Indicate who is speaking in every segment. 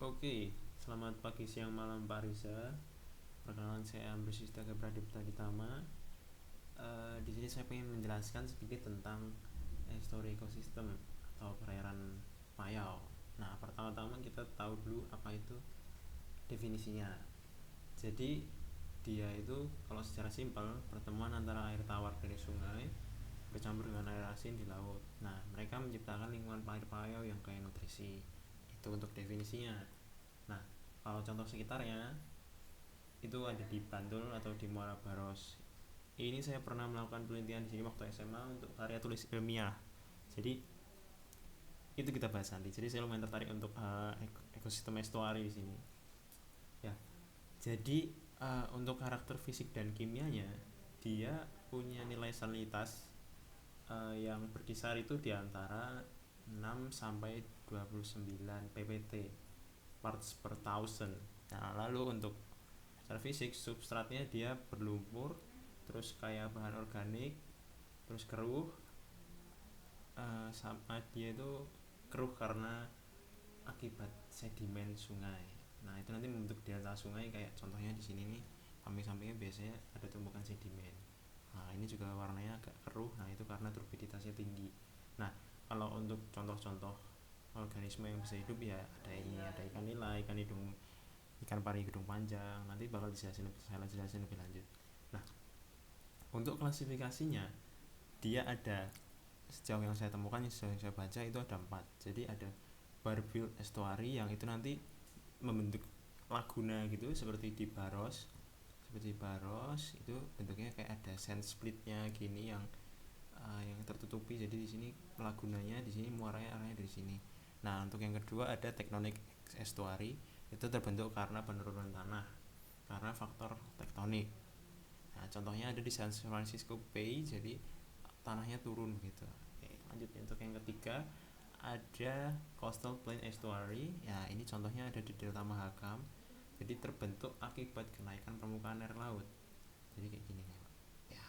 Speaker 1: Oke, selamat pagi, siang, malam Pak Riza. Perkenalan, saya Ambrus Yustaka Pradipta Ditama. Di sini saya ingin menjelaskan sedikit tentang histori ekosistem atau perairan Payau. Nah, pertama-tama kita tahu dulu apa itu definisinya. Jadi dia itu kalau secara simpel pertemuan antara air tawar dari sungai bercampur dengan air asin di laut. Nah, mereka menciptakan lingkungan air payau yang kaya nutrisi. Itu untuk definisinya. Nah, kalau contoh sekitarnya itu ada di Bantul atau di Muara Baros. Ini saya pernah melakukan penelitian di sini waktu SMA untuk karya tulis ilmiah. Jadi itu kita bahas nanti. Jadi saya lumayan tertarik untuk ekosistem estuari di sini. Ya, jadi untuk karakter fisik dan kimianya dia punya nilai salinitas yang berkisar itu di antara 6 sampai 29 ppt parts per thousand. Nah, lalu untuk secara fisik substratnya dia berlumpur, terus kayak bahan organik, terus keruh, sama dia itu keruh karena akibat sedimen sungai. Nah, itu nanti membentuk delta sungai kayak contohnya di sini nih, samping-sampingnya biasanya ada tumpukan sedimen. Nah, ini juga warnanya agak keruh. Nah, itu karena turbiditasnya tinggi. Nah, kalau untuk contoh-contoh organisme yang bisa hidup ya ada ini, ada ikan nila, ikan pari hidung panjang. Nanti bakal saya jelasin lebih lanjut. Nah, untuk klasifikasinya dia ada, sejauh yang saya temukan, sejauh yang saya baca itu ada 4. Jadi ada Barfield Estuary yang itu nanti membentuk laguna gitu seperti di Baros. Seperti Baros itu bentuknya kayak ada sand splitnya gini yang tertutupi. Jadi di sini lagunanya, di sini muaranya arahnya dari sini. Nah, untuk yang kedua ada Tectonic Estuary, itu terbentuk karena penurunan tanah karena faktor tektonik. Nah, contohnya ada di San Francisco Bay, jadi tanahnya turun gitu. Oke, lanjut untuk yang ketiga ada Coastal Plain Estuary. Ya, ini contohnya ada di Delta Mahakam. Jadi terbentuk akibat kenaikan permukaan air laut. Jadi kayak gini nih, Pak. Ya.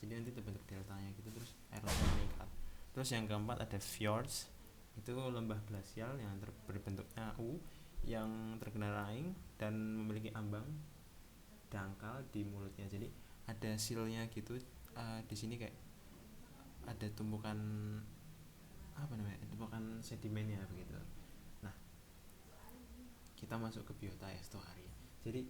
Speaker 1: Jadi nanti terbentuk deltanya gitu, terus air laut meningkat. Terus yang keempat ada fjords. Itu lembah glasial yang berbentuk AU yang terkena aing dan memiliki ambang dangkal di mulutnya. Jadi ada silnya gitu. Di sini kayak ada tumpukan apa namanya, tumpukan sedimennya begitu. Nah, kita masuk ke biota estuari. Jadi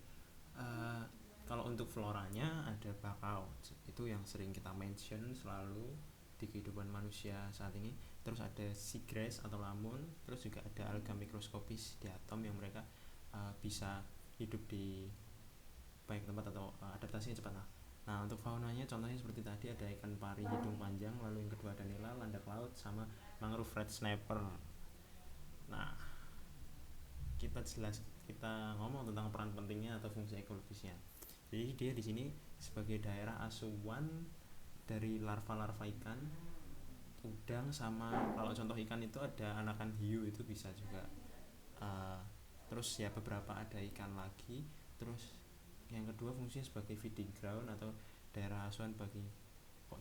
Speaker 1: kalau untuk floranya ada bakau, itu yang sering kita mention selalu di kehidupan manusia saat ini. Terus ada seagrass atau lamun, terus juga ada alga mikroskopis di atom yang mereka bisa hidup di banyak tempat atau adaptasinya cepat lah. Nah, untuk faunanya contohnya seperti tadi ada ikan pari hidung panjang, lalu yang kedua ada nila, landak laut, sama mangrove red snapper. Nah, kita ngomong tentang peran pentingnya atau fungsi ekologisnya. Jadi dia di sini sebagai daerah asuhan dari larva-larva ikan, udang, sama kalau contoh ikan itu ada anakan hiu, itu bisa juga. Terus ya beberapa ada ikan lagi. Terus yang kedua fungsinya sebagai feeding ground atau daerah asuhan bagi,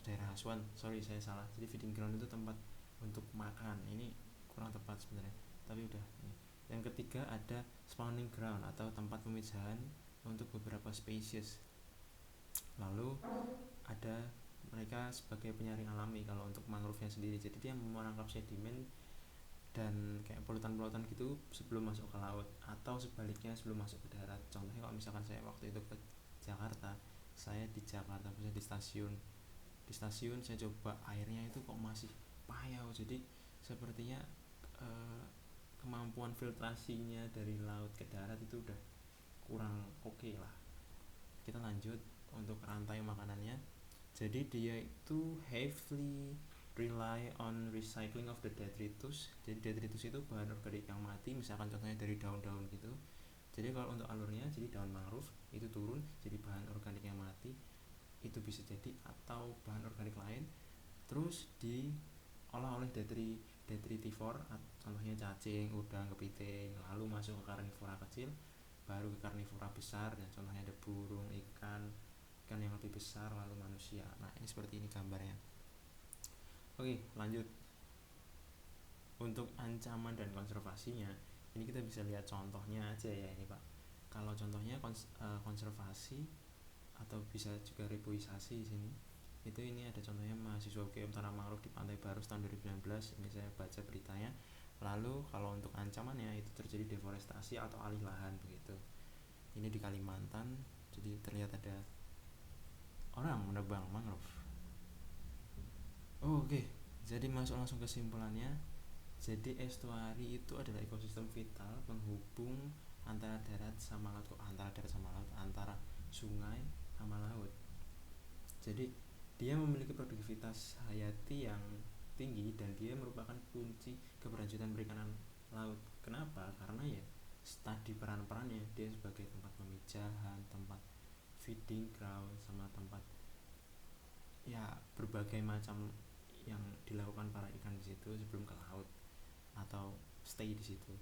Speaker 1: daerah asuhan, sorry saya salah. Jadi feeding ground itu tempat untuk makan, ini kurang tepat sebenarnya, tapi udah. Yang ketiga ada spawning ground atau tempat pemisahan untuk beberapa spesies. Lalu ada mereka sebagai penyaring alami kalau untuk mangrove-nya sendiri. Jadi dia menangkap sedimen dan kayak polutan-polutan gitu sebelum masuk ke laut, atau sebaliknya sebelum masuk ke darat. Contohnya kalau misalkan saya waktu itu ke Jakarta, saya di Jakarta bisa di stasiun saya coba airnya itu kok masih payau. Jadi sepertinya kemampuan filtrasinya dari laut ke darat itu udah kurang oke lah. Kita lanjut untuk rantai makanannya. Jadi dia itu heavily rely on recycling of the detritus. Jadi detritus itu bahan organik yang mati, misalkan contohnya dari daun-daun gitu. Jadi kalau untuk alurnya, jadi daun mangrove itu turun jadi bahan organik yang mati, itu bisa jadi, atau bahan organik lain terus diolah oleh detritivor, contohnya cacing, udang, kepiting, lalu masuk ke karnivora kecil, baru ke karnivora besar, dan contohnya ada burung, ikan yang lebih besar, lalu manusia. Nah, ini seperti ini gambarnya. Oke, lanjut. Untuk ancaman dan konservasinya, Ini kita bisa lihat contohnya aja ya ini Pak. Kalau contohnya konservasi atau bisa juga reboisasi di sini. Itu ini ada contohnya mahasiswa UGM tanam mangrove di Pantai Barus tahun 2019. Ini saya baca beritanya. Lalu kalau untuk ancamannya itu terjadi deforestasi atau alih lahan begitu. Ini di Kalimantan, jadi terlihat ada orang menebang mangrove. Oke, jadi masuk langsung kesimpulannya. Jadi estuari itu adalah ekosistem vital penghubung antara darat sama laut, antara sungai sama laut. Jadi dia memiliki produktivitas hayati yang tinggi dan dia merupakan kunci keberlanjutan perikanan laut. Kenapa? Karena ya tadi peran-perannya, dia sebagai tempat pemijahan, tempat feeding ground, sama tempat ya berbagai macam yang dilakukan para ikan di situ sebelum ke laut atau stay di situ.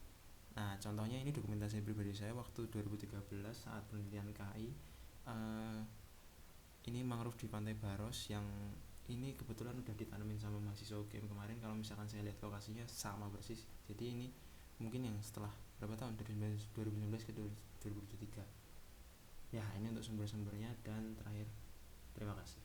Speaker 1: Nah, contohnya ini dokumentasi pribadi saya waktu 2013 saat penelitian KI. Ini mangrove di Pantai Baros yang ini kebetulan udah ditanamin sama mahasiswa UGM kemarin. Kalau misalkan saya lihat lokasinya sama persis. Jadi ini mungkin yang setelah berapa tahun, 2019 ke 2023. Ya, ini untuk sumber-sumbernya. Dan terakhir, terima kasih.